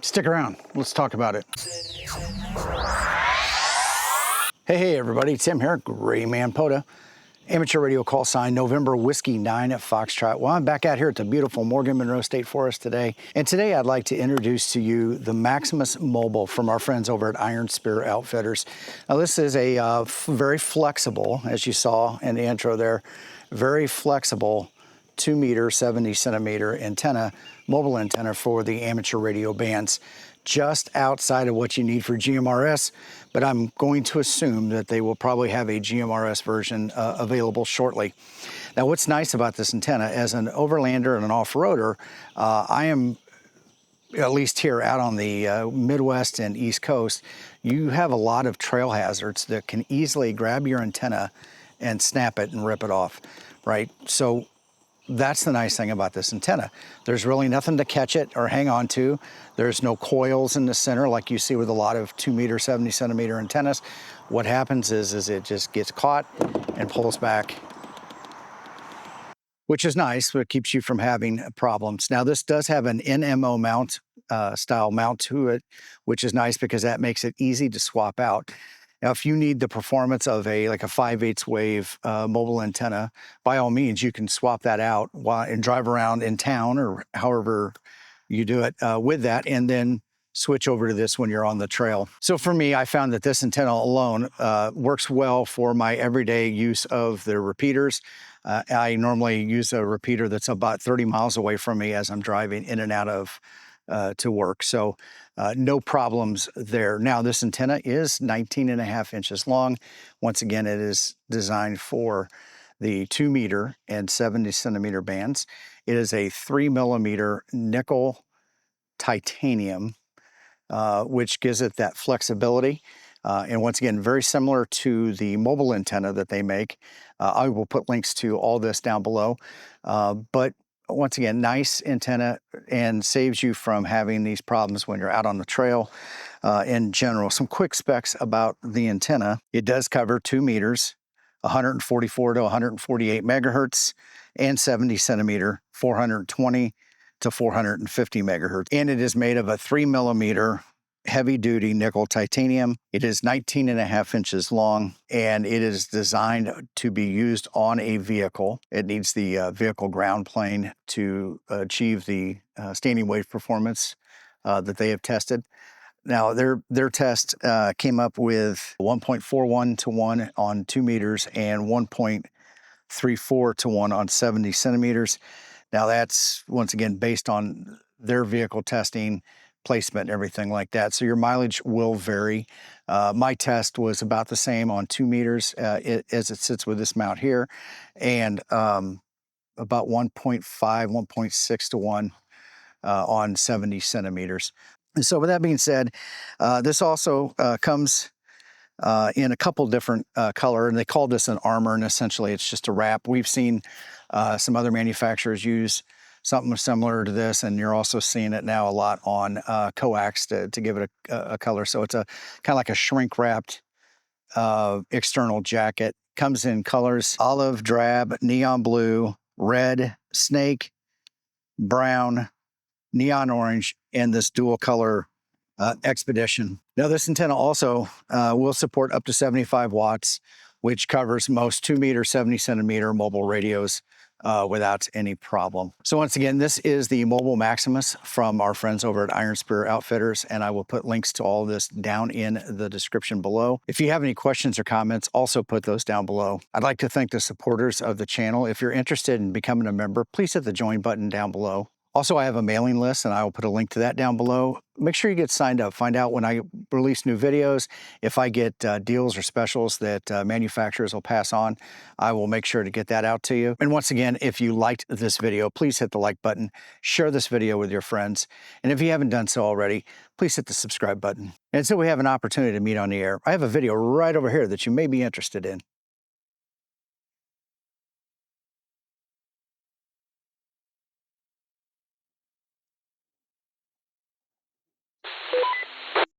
Stick around, let's talk about it. Hey everybody, Tim here, GraymanPOTA. Amateur radio call sign November Whiskey 9 at Foxtrot. Well, I'm back out here at the beautiful Morgan Monroe State Forest today. And today I'd like to introduce to you the Maximus Mobile from our friends over at SWR Outfitters. Now this is a very flexible, as you saw in the intro there, very flexible 2 meter, 70 centimeter antenna, mobile antenna for the amateur radio bands. Just outside of what you need for GMRS, but I'm going to assume that they will probably have a GMRS version available shortly. Now, what's nice about this antenna, as an overlander and an off-roader, I am, at least here out on the Midwest and East Coast, you have a lot of trail hazards that can easily grab your antenna and snap it and rip it off, right? So that's the nice thing about this antenna. There's really nothing to catch it or hang on to. There's no coils in the center like you see with a lot of 2 meter, 70 centimeter antennas. What happens is it just gets caught and pulls back, which is nice, but it keeps you from having problems. Now this does have an NMO mount, style mount to it, which is nice because that makes it easy to swap out. Now, if you need the performance of like a 5/8 wave mobile antenna, by all means, you can swap that out and drive around in town or however you do it with that, and then switch over to this when you're on the trail. So for me, I found that this antenna alone works well for my everyday use of the repeaters. I normally use a repeater that's about 30 miles away from me as I'm driving in and out of to work. So no problems there. Now this antenna is 19.5 inches long. Once again, it is designed for the 2 meter and 70 centimeter bands. It is a 3 millimeter nickel titanium, which gives it that flexibility. And once again, very similar to the mobile antenna that they make. I will put links to all this down below. But once again, nice antenna and saves you from having these problems when you're out on the trail in general. Some quick specs about the antenna. It does cover 2 meters, 144 to 148 megahertz, and 70 centimeter, 420 to 450 megahertz. And it is made of a 3 millimeter heavy-duty nickel titanium. It is 19.5 inches long, and it is designed to be used on a vehicle. It needs the vehicle ground plane to achieve the standing wave performance that they have tested. Now, their test came up with 1.41 to 1 on 2 meters and 1.34 to 1 on 70 centimeters. Now, that's, once again, based on their vehicle testing, placement and everything like that. So your mileage will vary. My test was about the same on 2 meters as it sits with this mount here, and about 1.5, 1.6 to 1 on 70 centimeters. And so with that being said, this also comes in a couple different color, and they call this an armor, and essentially it's just a wrap. We've seen some other manufacturers use something similar to this, and you're also seeing it now a lot on coax to give it a color. So it's a kind of like a shrink wrapped external jacket. Comes in colors olive, drab, neon blue, red, snake, brown, neon orange, and this dual color expedition. Now this antenna also will support up to 75 watts, which covers most 2 meter, 70 centimeter mobile radios without any problem. So once again, this is the mobile Maximus from our friends over at SWR Outfitters, and I will put links to all of this down in the description below. If you have any questions or comments, also put those down below. I'd like to thank the supporters of the channel. If you're interested in becoming a member, please hit the join button down below. Also, I have a mailing list, and I will put a link to that down below. Make sure you get signed up. Find out when I release new videos. If I get deals or specials that manufacturers will pass on, I will make sure to get that out to you. And once again, if you liked this video, please hit the like button. Share this video with your friends. And if you haven't done so already, please hit the subscribe button. And so we have an opportunity to meet on the air. I have a video right over here that you may be interested in.